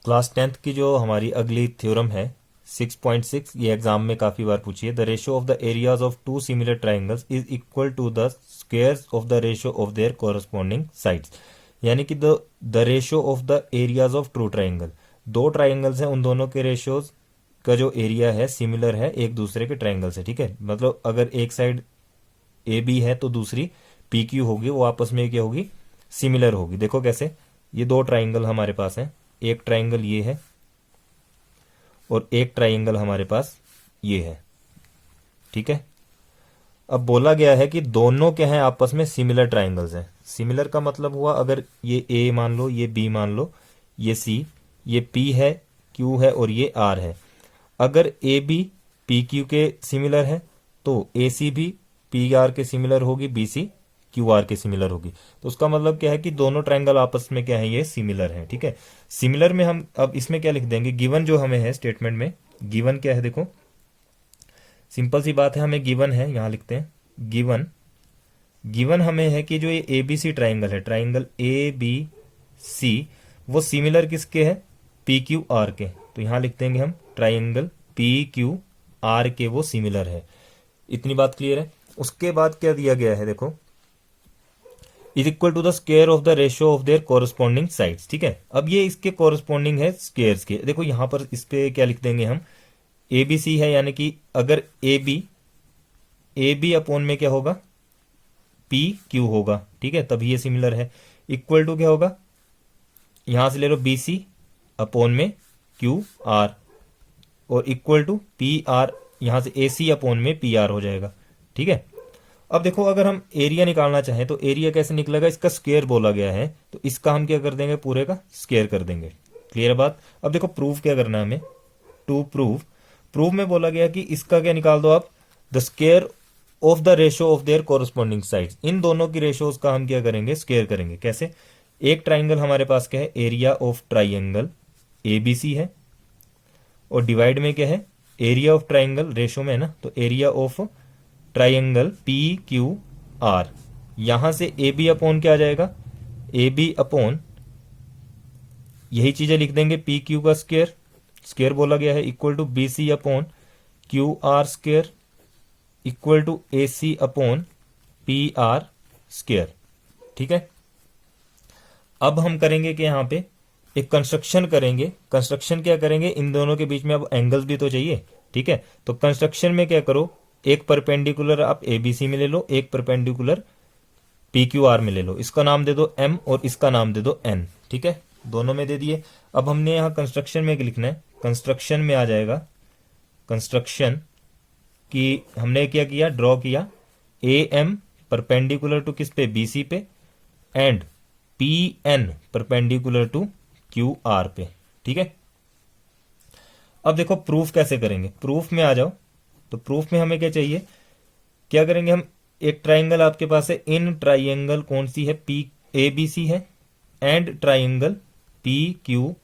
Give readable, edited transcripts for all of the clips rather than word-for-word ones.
Class 10th की जो हमारी अगली थ्योरम है 6.6, ये एग्जाम में काफी बार पूछी है। The ratio of the areas of two similar triangles is equal to the squares of the ratio of their corresponding sides. यानी कि the ratio of the areas of true triangle, दो ट्राइंगल्स हैं, उन दोनों के रेशियोज का जो एरिया है सिमिलर है एक दूसरे के ट्राइंगल से। ठीक है, मतलब अगर एक साइड ए बी है तो दूसरी पी क्यू होगी, वो आपस में क्या होगी, सिमिलर होगी। देखो कैसे, ये दो ट्राइंगल हमारे पास हैं, एक ट्राइंगल ये है और एक ट्राइंगल हमारे पास ये है। ठीक है, अब बोला गया है कि दोनों क्या हैं, आपस में सिमिलर ट्राइंगल्स हैं। सिमिलर का मतलब हुआ अगर ये ए मान लो, ये बी मान लो, ये सी, ये पी है, क्यू है और ये आर है। अगर ए बी पी क्यू के सिमिलर है तो ए सी भी पी आर के सिमिलर होगी, बी सी क्यू आर के सिमिलर होगी। तो उसका मतलब क्या है कि दोनों ट्रायंगल आपस में क्या है, ये सिमिलर है। ठीक है, सिमिलर में हम अब इसमें क्या लिख देंगे, गिवन जो हमें है स्टेटमेंट में, गिवन क्या है, देखो सिंपल सी बात है, हमें गिवन है, यहां लिखते हैं गिवन। गिवन हमें है कि जो ये ए बी सी ट्राइंगल है, ट्राइंगल ए बी सी, वो सिमिलर किसके है, पी क्यू आर के। तो यहां लिख देंगे हम ट्राइंगल पी क्यू आर के वो सिमिलर है। इतनी बात क्लियर है। उसके बाद क्या दिया गया है, देखो is equal to the square of the ratio of their corresponding sides. ठीक है, अब ये इसके कोरस्पॉन्डिंग है स्क्वायर्स के। देखो यहां पर इस पे क्या लिख देंगे हम, ए बी सी है, यानी कि अगर ए बी अपॉन में क्या होगा, पी क्यू होगा। ठीक है, तभी ये सिमिलर है। इक्वल टू क्या होगा, यहां से ले लो बी सी अपॉन में क्यू आर, और इक्वल टू पी आर, यहां से ए सी अपॉन में पी आर हो जाएगा। ठीक है, अब देखो अगर हम एरिया निकालना चाहें तो एरिया कैसे निकलेगा, इसका स्क्वायर बोला गया है तो इसका हम क्या कर देंगे, पूरे का स्क्वायर कर देंगे। क्लियर बात। अब देखो प्रूफ क्या करना है हमें, टू प्रूफ में बोला गया कि इसका क्या निकाल दो आप, the square of the ratio of their corresponding sides. इन दोनों की रेशियोज का हम क्या करेंगे, स्क्वायर करेंगे। कैसे, एक ट्राइंगल हमारे पास क्या है, area of triangle A B C है, और डिवाइड में क्या है, एरिया ऑफ ट्राइंगल, रेशियो में है ना, तो area of triangle P Q are. यहां से ए बी अपॉन क्या आ जाएगा, ए बी अपॉन, यही चीजें लिख देंगे, पी क्यू का स्क्वायर बोला गया है, equal to B C upon Q R square, equal to A C upon P R square. ठीक है, अब हम करेंगे कि यहां पे एक कंस्ट्रक्शन करेंगे। कंस्ट्रक्शन क्या करेंगे, इन दोनों के बीच में अब एंगल्स भी तो चाहिए। ठीक है, तो कंस्ट्रक्शन में क्या करो, एक परपेंडिकुलर आप ए बी सी में ले लो, एक परपेंडिकुलर पी क्यू आर में ले लो। इसका नाम दे दो एम और इसका नाम दे दो एन। ठीक है, दोनों में दे दिए। अब हमने यहां कंस्ट्रक्शन में लिखना है, कंस्ट्रक्शन में आ जाएगा, कंस्ट्रक्शन की हमने क्या किया, ड्रॉ किया, ए एम परपेंडिकुलर टू किस पे, बी सी पे, and P N perpendicular to Q R पे। ठीक है, अब देखो प्रूफ कैसे करेंगे, प्रूफ में आ जाओ। तो प्रूफ में हमें क्या चाहिए, क्या करेंगे हम, एक ट्राइंगल आपके पास है, इन ट्राइंगल कौन सी है, पी ए बी सी है, and triangle P Q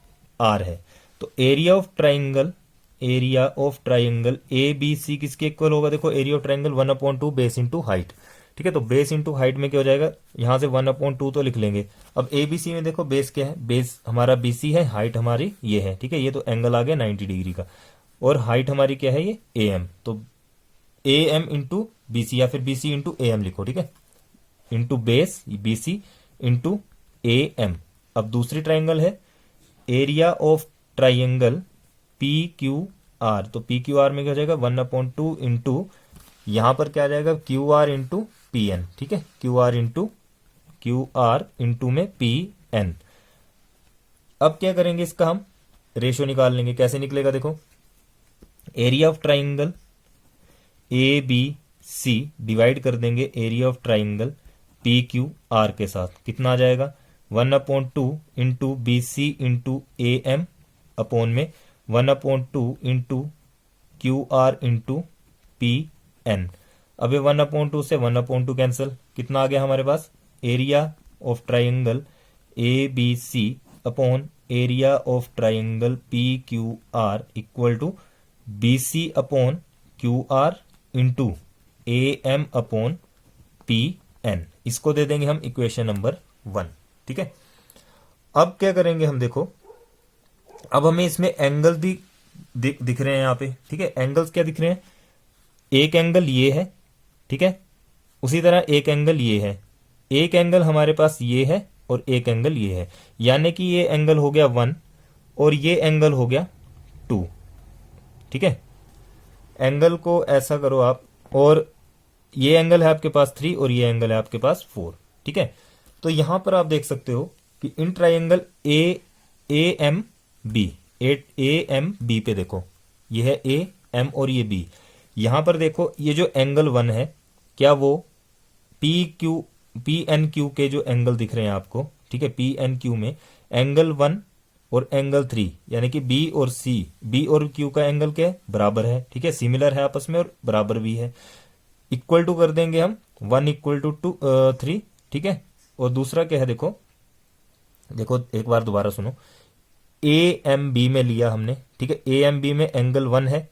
R है। तो area of triangle A B C किसके इक्वल होगा, देखो area of triangle 1/2 base into height. ठीक है, तो बेस इंटू हाइट में क्या हो जाएगा, यहां से 1/2 तो लिख लेंगे। अब ए बी सी में देखो बेस क्या है, बेस हमारा बी सी है, हाइट हमारी ये है। ठीक है, ये तो एंगल आ गया 90 डिग्री का, और हाइट हमारी क्या है, ये ए एम। तो A M into B C, या फिर B C into A M लिखो। ठीक है, into base B C into A M. अब दूसरी ट्राइंगल है area of triangle P Q R, तो पी क्यू आर में क्या हो जाएगा, 1/2 इंटू, यहां पर क्या आ जाएगा, Q R into P N. ठीक है, क्यू आर इंटू में पी एन। अब क्या करेंगे, इसका हम रेशियो निकाल लेंगे। कैसे निकलेगा, देखो area of triangle A B C divide कर देंगे area of triangle P Q R के साथ, कितना आ जाएगा, 1/2 into B C into A M upon में 1/2 into Q R into P N. अब 1/2 से 1/2 कैंसिल, कितना आ गया हमारे पास, area of triangle A B C upon area of triangle P Q R equal to B C upon Q R into A M upon P N. इसको दे देंगे हम इक्वेशन नंबर 1। ठीक है, अब क्या करेंगे हम, देखो अब हमें इसमें एंगल भी दिख रहे हैं यहाँ पे, ठीक है। एंगल्स क्या दिख रहे हैं, एक एंगल ये है, ठीक है, उसी तरह एक एंगल ये है, एक एंगल हमारे पास ये है और एक एंगल ये है, यानी कि ये एंगल हो गया 1 और ये एंगल हो गया 2, ठीक है। एंगल को ऐसा करो आप, और ये एंगल है आपके पास 3 और ये एंगल है आपके पास 4, ठीक है। तो यहां पर आप देख सकते हो कि इन ट्राइंगल ए एम बी पे देखो, ये है ए एम और ये बी। यहां पर देखो ये जो एंगल 1 है, क्या वो पी एन क्यू के जो एंगल दिख रहे हैं आपको, ठीक है, पी एन क्यू में एंगल 1 और एंगल 3 यानी कि बी और क्यू का एंगल क्या है, बराबर है, ठीक है, सिमिलर है आपस में और बराबर भी है। इक्वल टू कर देंगे हम 1 इक्वल टू 3, ठीक है। और दूसरा क्या है, देखो एक बार दोबारा सुनो, ए एम बी में लिया हमने, ठीक है, ए एम बी में एंगल 1 है,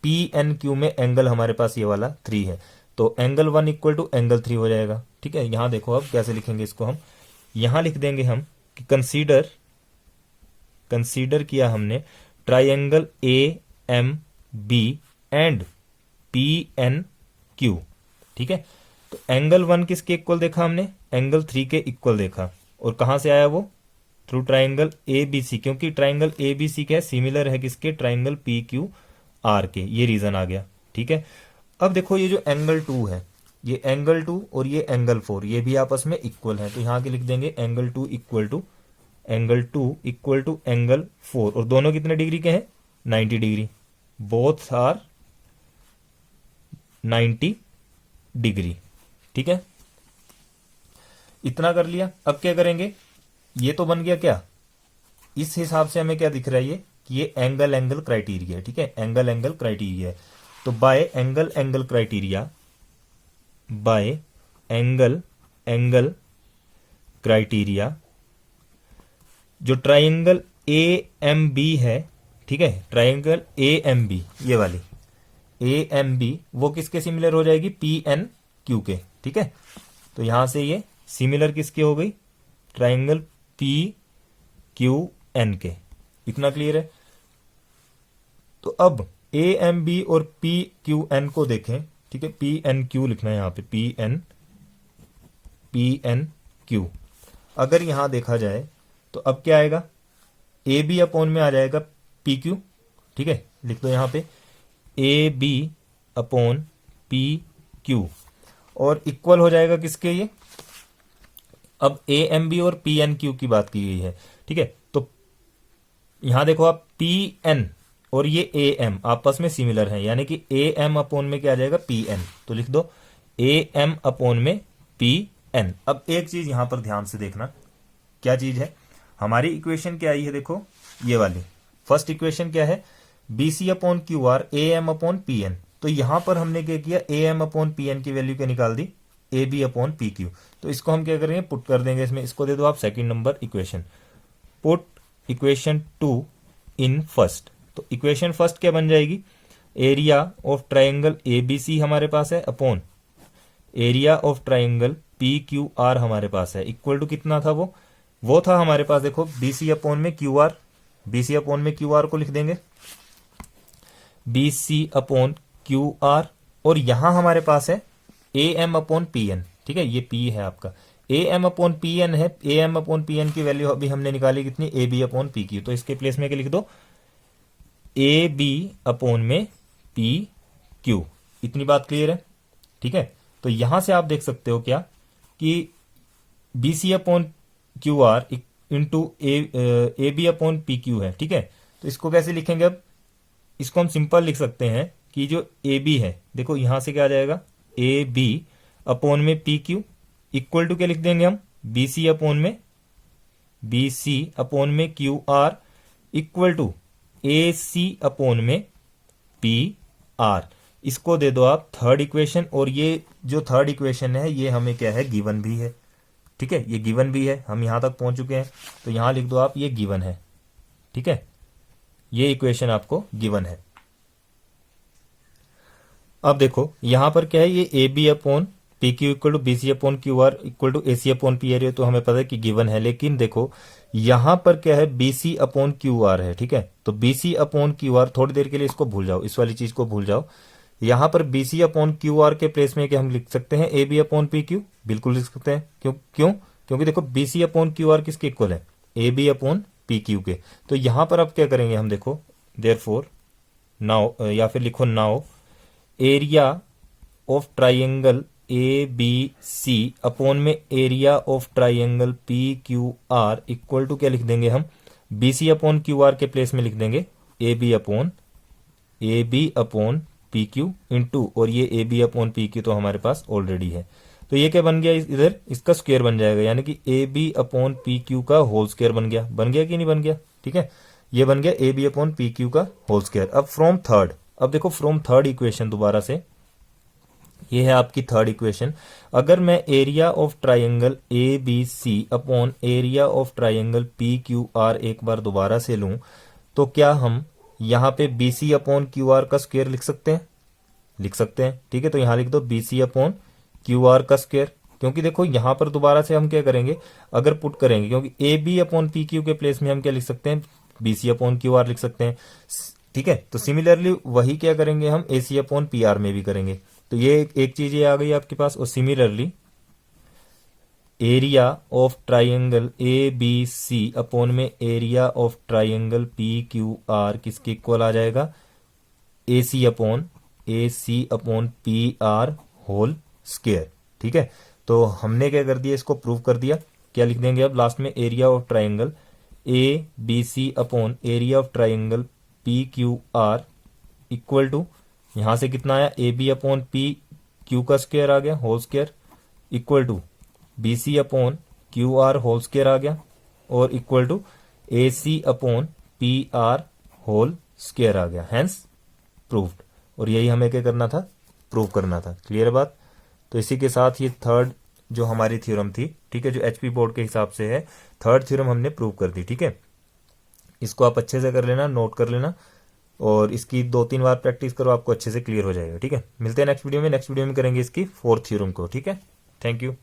पी एन क्यू में एंगल हमारे पास ये वाला 3 है, तो एंगल 1 इक्वल टू एंगल 3 हो जाएगा, ठीक है। यहां देखो अब कैसे लिखेंगे इसको, हम यहां लिख देंगे हम कि कंसीडर किया हमने triangle A M B and P N Q, ठीक है। तो एंगल 1 किसके इक्वल देखा हमने, एंगल 3 के इक्वल देखा, और कहां से आया वो, through triangle A B C, क्योंकि ट्राइंगल ए बी सी क्या है, सिमिलर है किसके, ट्राइंगल पी क्यू आर के, ये रीजन आ गया, ठीक है। अब देखो ये जो एंगल 2 है, ये एंगल 2 और ये एंगल 4 ये भी आपस में इक्वल है, तो यहां के लिख देंगे एंगल 2 इक्वल टू एंगल 4, और दोनों कितने डिग्री के हैं, 90 डिग्री, बोथ आर 90 डिग्री, ठीक है। इतना कर लिया, अब क्या करेंगे, ये तो बन गया क्या, इस हिसाब से हमें क्या दिख रहा है ये, कि ये एंगल क्राइटेरिया है, ठीक है, एंगल क्राइटेरिया है। तो bye angle criteria, bye angle criteria, जो ट्राइंगल ए एम बी है, ठीक है, ट्राइंगल ए एम बी, ये वाली ए एम बी वो किसके सिमिलर हो जाएगी, पी एन क्यू के, ठीक है। तो यहां से ये सिमिलर किसके हो गई, ट्राइंगल पी क्यू एन के। इतना क्लियर है। तो अब ए एम बी और पी क्यू एन को देखें, ठीक है, पी एन क्यू लिखना है यहां पे, पी एन क्यू। अगर यहां देखा जाए तो अब क्या आएगा, ए बी अपॉन में आ जाएगा पी क्यू, ठीक है, लिख दो यहां पे A B upon P Q, और इक्वल हो जाएगा किसके ये, अब ए एम बी और पी एन क्यू की बात की गई है, ठीक है। तो यहां देखो आप पी एन और ये ए एम आपस में सिमिलर है, यानी कि ए एम अपॉन में क्या आ जाएगा, पी एन, तो लिख दो ए एम अपॉन में पी एन। अब एक चीज यहां पर ध्यान से देखना, क्या चीज है, हमारी इक्वेशन क्या आई है, देखो ये वाली फर्स्ट इक्वेशन क्या है, B C upon Q R A M upon P N. तो यहां पर हमने क्या किया, A M upon P N की वैल्यू क्या निकाल दी, A B upon P Q. तो इसको हम क्या करेंगे, पुट कर देंगे इसमें, इसको दे दो आप second number equation, put equation 2 in first. तो इक्वेशन फर्स्ट क्या बन जाएगी, area of triangle A B C हमारे पास है upon area of triangle P Q R हमारे पास है, इक्वल टू कितना था वो था हमारे पास, देखो बी सी अपॉन में Q R, B C upon में क्यू आर को लिख देंगे B C upon Q R, और यहां हमारे पास है A M upon P N, ठीक है, ये पी है आपका, A M upon P N है, A M upon P N की वैल्यू अभी हमने निकाली कितनी, A B upon P Q. तो इसके प्लेस में क्या लिख दो, ए बी अपॉन में पी क्यू। इतनी बात क्लियर है, ठीक है। तो यहां से आप देख सकते हो क्या, कि B C upon Q R into A B upon P Q है, ठीक है। तो इसको कैसे लिखेंगे, अब इसको हम सिंपल लिख सकते हैं कि जो ए बी है, देखो यहां से क्या आ जाएगा, ए बी अपॉन में पी क्यू इक्वल टू क्या लिख देंगे हम, बी सी अपॉन में Q R equal to A C upon में पी आर। इसको दे दो आप थर्ड इक्वेशन, और ये जो थर्ड इक्वेशन है ये हमें क्या है, गिवन भी है, ठीक है, ये गिवन भी है, हम यहां तक पहुंच चुके हैं, तो यहां लिख दो आप ये गिवन है, ठीक है, ये इक्वेशन आपको गिवन है। अब देखो यहां पर क्या है, ये A B upon P Q equal to B C upon Q R equal to A C upon P R, तो हमें पता है कि गिवन है, लेकिन देखो यहां पर क्या है, BC अपॉन QR है, ठीक है। तो BC अपॉन QR, थोड़ी देर के लिए इसको भूल जाओ, इस वाली चीज को भूल जाओ। यहां पर BC अपॉन QR के प्लेस में क्या हम लिख सकते हैं, AB अपॉन PQ, बिल्कुल लिख सकते हैं। क्यों क्योंकि देखो BC अपॉन QR किसके इक्वल है, AB अपॉन PQ के। तो यहां पर अब क्या करेंगे हम, देखो देयरफॉर नाउ, या फिर लिखो now area of triangle ABC upon में area of triangle PQR equal to क्या लिख देंगे हम, BC अपॉन QR के प्लेस में लिख देंगे AB अपॉन PQ इंटू, और ये AB अपॉन PQ तो हमारे पास ऑलरेडी है। तो ये क्या बन गया, इधर इसका स्क्वायर बन जाएगा, यानी कि AB अपॉन PQ का होल स्क्वायर बन गया कि नहीं बन गया, ठीक है। ये बन गया AB अपॉन PQ का होल स्क्वायर। अब फ्रॉम थर्ड, अब देखो फ्रॉम थर्ड इक्वेशन दोबारा से, ये है आपकी थर्ड इक्वेशन। अगर मैं area of triangle ABC upon area of triangle PQR एक बार दोबारा से लूं, तो क्या हम यहां पे BC अपॉन QR का स्क्वायर लिख सकते हैं, ठीक है। तो यहां लिख दो BC अपॉन QR का स्क्वायर, क्योंकि देखो यहां पर दोबारा से हम क्या करेंगे, अगर पुट करेंगे, क्योंकि AB अपॉन PQ के प्लेस में हम क्या लिख सकते हैं, BC अपॉन QR लिख सकते हैं, ठीक है। तो सिमिलरली वही क्या करेंगे हम AC अपॉन PR में भी करेंगे। तो ये एक चीज ये आ गई आपके पास। और similarly area of triangle ABC upon में एरिया ऑफ ट्राइंगल PQR किसके इक्वल आ जाएगा, AC upon PR whole square, ठीक है। तो हमने क्या कर दिया, इसको प्रूव कर दिया। क्या लिख देंगे अब लास्ट में, area of triangle ABC upon area of triangle PQR equal to, यहां से कितना आया, AB अपॉन PQ का स्क्वायर आ गया whole square, equal to BC upon QR whole square आ गया, और equal to AC upon PR whole square आ गया। Hence proved. और यही हमें क्या करना था, प्रूव करना था। क्लियर बात। तो इसी के साथ ये थर्ड जो हमारी थ्योरम थी, ठीक है, जो HP बोर्ड के हिसाब से है, थर्ड थ्योरम हमने प्रूव कर दी, ठीक है। इसको आप अच्छे से कर लेना, नोट कर लेना, और इसकी 2-3 बार प्रैक्टिस करो, आपको अच्छे से क्लियर हो जाएगा, ठीक है। मिलते हैं नेक्स्ट वीडियो में। नेक्स्ट वीडियो में करेंगे इसकी फोर्थ थ्योरम को, ठीक है। Thank you.